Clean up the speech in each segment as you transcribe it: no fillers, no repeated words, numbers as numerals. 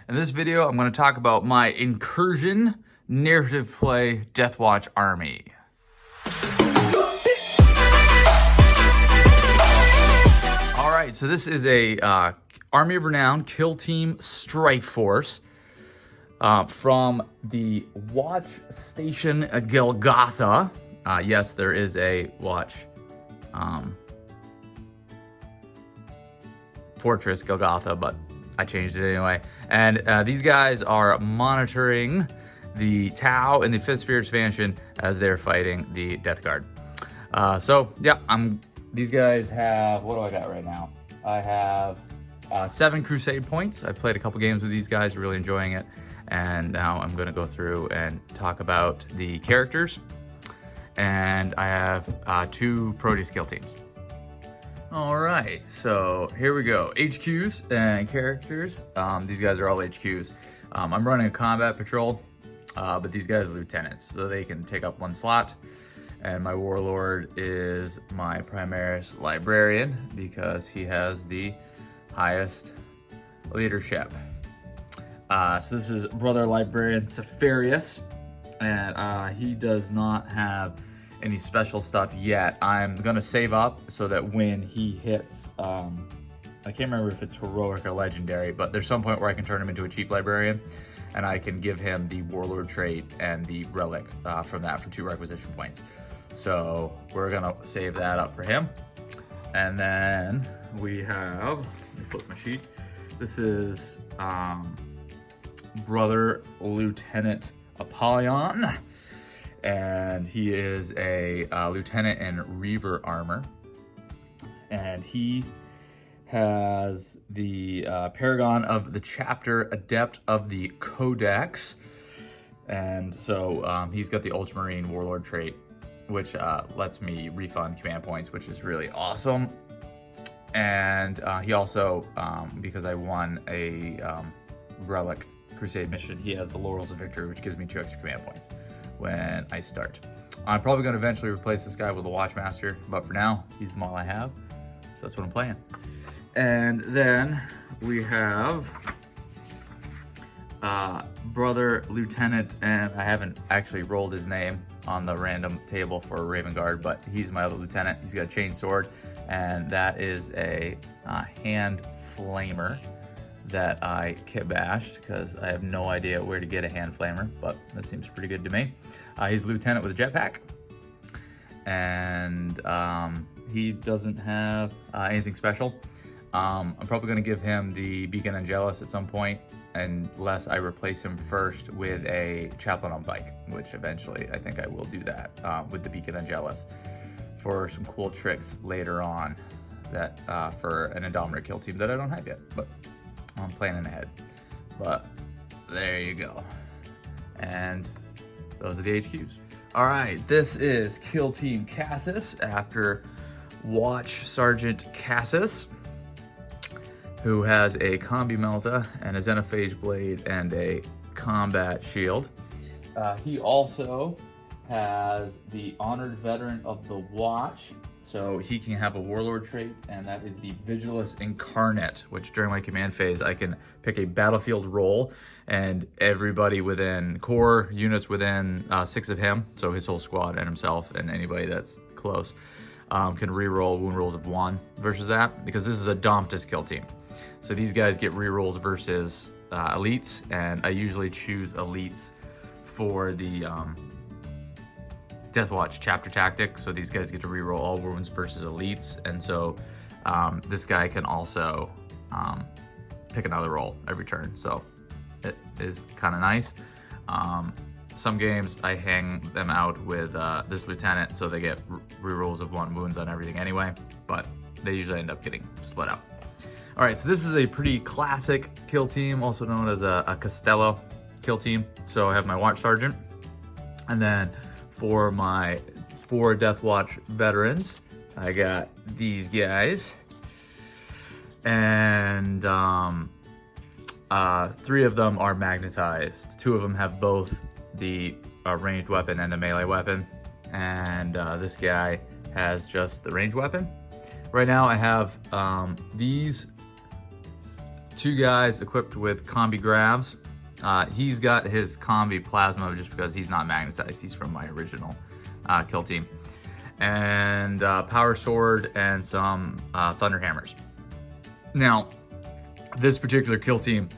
In this video, I'm going to talk about my Incursion Narrative Play Deathwatch Army. Alright, so this is a Army of Renown Kill Team Strike Force from the Watch Station Golgotha. Yes, there is a Watch Fortress Golgotha, but I changed it anyway. And these guys are monitoring the Tau in the 5th Sphere expansion as they're fighting the Death Guard. So yeah, these guys have, what do I got right now? I have 7 Crusade points. I've played a couple games with these guys, really enjoying it. And now I'm gonna go through and talk about the characters. And I have 2 Proteus kill teams. All right, so here we go. HQs and characters. These guys are all HQs. I'm running a combat patrol, but these guys are lieutenants, so they can take up 1 slot. And my warlord is my Primaris librarian because he has the highest leadership. So this is Brother Librarian Sefarius, and he does not have any special stuff yet. I'm gonna save up so that when he hits, I can't remember if it's heroic or legendary, but there's some point where I can turn him into a chief librarian, and I can give him the warlord trait and the relic from that for 2 requisition points. So we're gonna save that up for him. And then we have, let me flip my sheet. This is Brother Lieutenant Apollyon. And he is a lieutenant in Reaver armor. And he has the Paragon of the Chapter, Adept of the Codex. And so he's got the Ultramarine Warlord trait, which lets me refund command points, which is really awesome. And he also, because I won a Relic Crusade mission, he has the Laurels of Victory, which gives me 2 extra command points when I start. I'm probably going to eventually replace this guy with a Watchmaster, but for now, he's the model I have, so that's what I'm playing. And then we have Brother Lieutenant, and I haven't actually rolled his name on the random table for Raven Guard, but he's my other lieutenant. He's got a chain sword, and that is a hand flamer that I kit bashed because I have no idea where to get a hand flamer, but that seems pretty good to me. He's a lieutenant with a jetpack, and he doesn't have anything special. I'm probably going to give him the Beacon Angelus at some point, unless I replace him first with a Chaplain on Bike, which eventually I think I will do that with the Beacon Angelus for some cool tricks later on that for an Indominator kill team that I don't have yet, but I'm planning ahead. But there you go. And those are the HQs. All right, this is Kill Team Cassis after Watch Sergeant Cassis, who has a Combi Melta and a Xenophage Blade and a Combat Shield. He also has the Honored Veteran of the Watch, so he can have a Warlord trait, and that is the Vigilus Incarnate, which during my command phase, I can pick a battlefield role, and everybody within core units within 6 of him, so his whole squad and himself and anybody that's close, can re-roll wound rolls of 1 versus that, because this is a Domptus kill team. So these guys get re-rolls versus elites, and I usually choose elites for the Deathwatch chapter tactic, so these guys get to reroll all wounds versus elites, and so this guy can also pick another roll every turn, so it is kind of nice. Some games I hang them out with this lieutenant, so they get rerolls of 1 wounds on everything anyway, but they usually end up getting split up. All right, so this is a pretty classic kill team, also known as a Costello kill team. So I have my Watch Sergeant, and then for my 4 Deathwatch veterans, I got these guys, and 3 of them are magnetized. 2 of them have both the ranged weapon and a melee weapon, and this guy has just the ranged weapon. Right now I have these 2 guys equipped with combi gravs. He's got his combi plasma just because he's not magnetized. He's from my original kill team. And power sword and some thunder hammers. Now, this particular kill team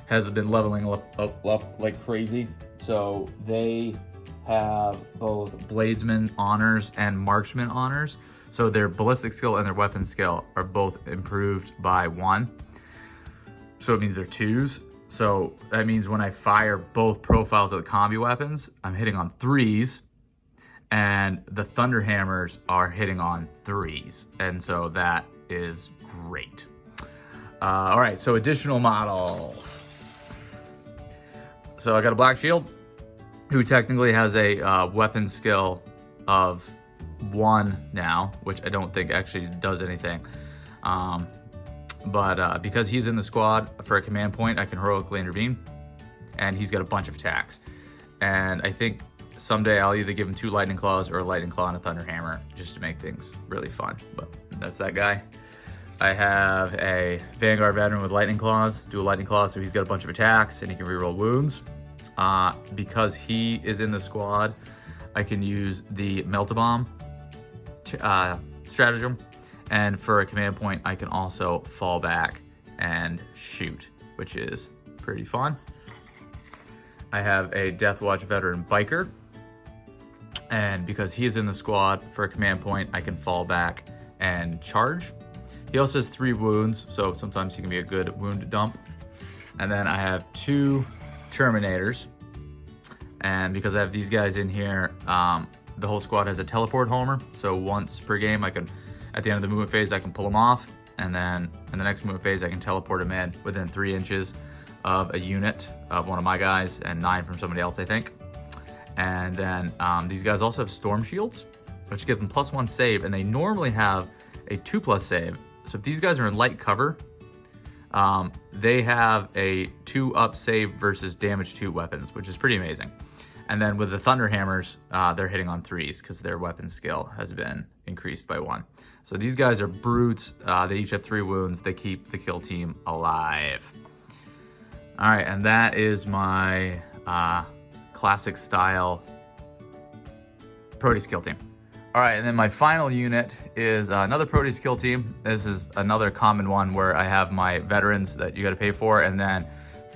has been leveling up like crazy. So they have both Bladesman honors and Marksman honors. So their ballistic skill and their weapon skill are both improved by 1. So it means they're 2s. So that means when I fire both profiles of the combi weapons, I'm hitting on 3s, and the thunder hammers are hitting on 3s. And so that is great. All right, so additional models. So I got a Black Shield, who technically has a weapon skill of 1 now, which I don't think actually does anything. But because he's in the squad for a command point, I can heroically intervene, and he's got a bunch of attacks. And I think someday I'll either give him 2 lightning claws or a lightning claw and a thunder hammer just to make things really fun. But that's that guy. I have a Vanguard veteran with lightning claws, do a lightning claw, so he's got a bunch of attacks and he can reroll wounds. Because he is in the squad, I can use the Melt-A-Bomb stratagem. And for a command point, I can also fall back and shoot, which is pretty fun. I have a Deathwatch veteran biker. And because he is in the squad, for a command point, I can fall back and charge. He also has 3 wounds, so sometimes he can be a good wound dump. And then I have 2 Terminators. And because I have these guys in here, the whole squad has a teleport homer. So once per game, I can, at the end of the movement phase, I can pull them off. And then in the next movement phase, I can teleport them in within 3 inches of a unit of one of my guys and 9 from somebody else, I think. And then these guys also have storm shields, which give them +1 save. And they normally have a 2+ save. So if these guys are in light cover, they have a 2+ save versus damage 2 weapons, which is pretty amazing. And then with the thunder hammers, they're hitting on 3s because their weapon skill has been increased by 1. So these guys are brutes. They each have 3 wounds. They keep the kill team alive. All right, and that is my classic style Proteus kill team. All right, and then my final unit is another Proteus kill team. This is another common one where I have my veterans that you gotta pay for, and then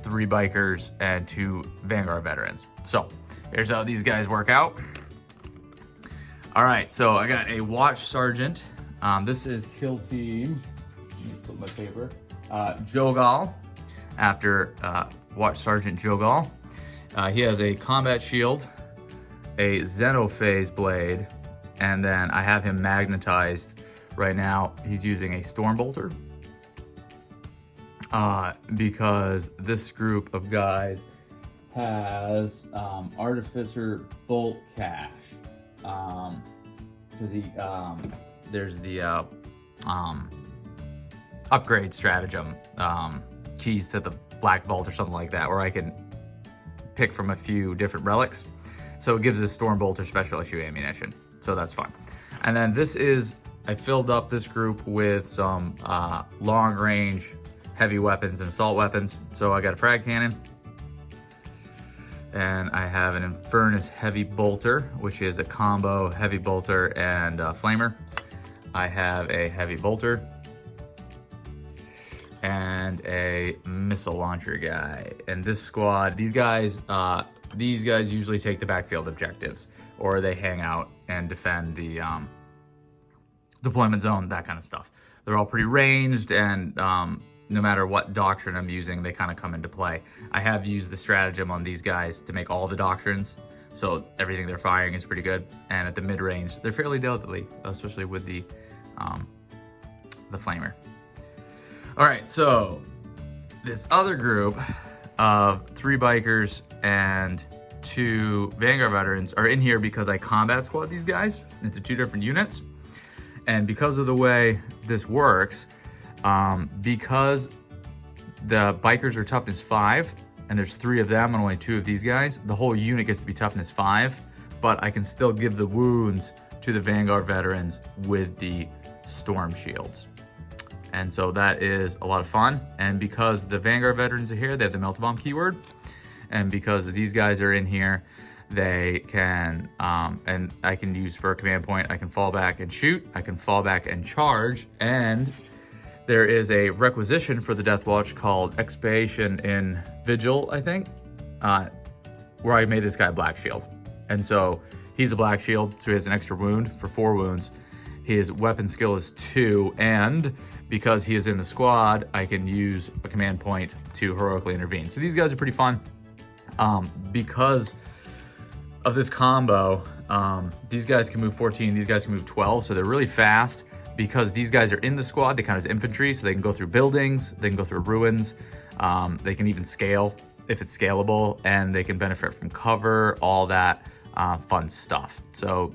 3 bikers and 2 Vanguard veterans. So here's how these guys work out. All right, so I got a Watch Sergeant. This is kill team, let me put my paper, Jogal, after Watch Sergeant Jogal. He has a combat shield, a Xenophase blade, and then I have him magnetized. Right now, he's using a Storm Bolter. Because this group of guys has Artificer Bolt Cache. Because there's the upgrade stratagem, keys to the Black Vault or something like that, where I can pick from a few different relics. So it gives this Storm Bolter special issue ammunition. So that's fun. And then this is, I filled up this group with some long range heavy weapons and assault weapons. So I got a frag cannon, and I have an Infernus heavy bolter, which is a combo heavy bolter and flamer. I have a heavy bolter and a missile launcher guy. And this squad, these guys usually take the backfield objectives, or they hang out and defend the deployment zone, that kind of stuff. They're all pretty ranged, and no matter what doctrine I'm using, they kind of come into play. I have used the stratagem on these guys to make all the doctrines, so everything they're firing is pretty good. And at the mid-range, they're fairly deadly, especially with the flamer. All right, so this other group of 3 bikers and 2 Vanguard veterans are in here because I combat squad these guys into 2 different units. And because of the way this works, because the bikers are toughness 5 and there's 3 of them and only 2 of these guys, the whole unit gets to be toughness 5, but I can still give the wounds to the Vanguard veterans with the storm shields. And so that is a lot of fun. And because the Vanguard veterans are here, they have the Melt Bomb keyword. And because these guys are in here, they can, and I can use for a command point, I can fall back and shoot, I can fall back and charge, and there is a requisition for the Deathwatch called Expiation in Vigil, I think, where I made this guy Black Shield. And so he's a Black Shield, so he has an extra wound for 4 wounds. His weapon skill is 2, and because he is in the squad, I can use a command point to heroically intervene. So these guys are pretty fun. Because of this combo, these guys can move 14, these guys can move 12, so they're really fast. Because these guys are in the squad, they count as infantry, so they can go through buildings, they can go through ruins, they can even scale if it's scalable, and they can benefit from cover, all that fun stuff. So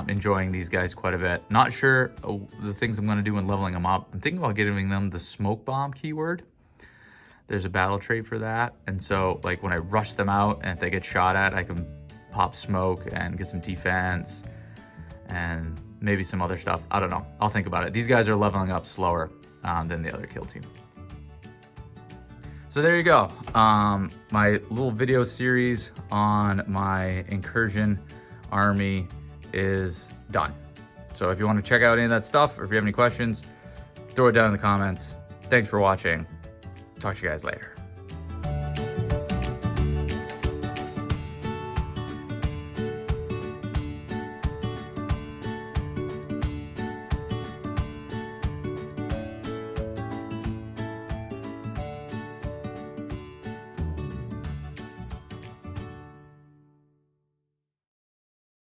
enjoying these guys quite a bit. Not sure the things I'm gonna do when leveling them up. I'm thinking about giving them the smoke bomb keyword. There's a battle trait for that. And so like when I rush them out and if they get shot at, I can pop smoke and get some defense and maybe some other stuff. I don't know. I'll think about it. These guys are leveling up slower than the other kill team. So there you go. My little video series on my Incursion army is done. So if you want to check out any of that stuff, or if you have any questions, throw it down in the comments. Thanks for watching. Talk to you guys later.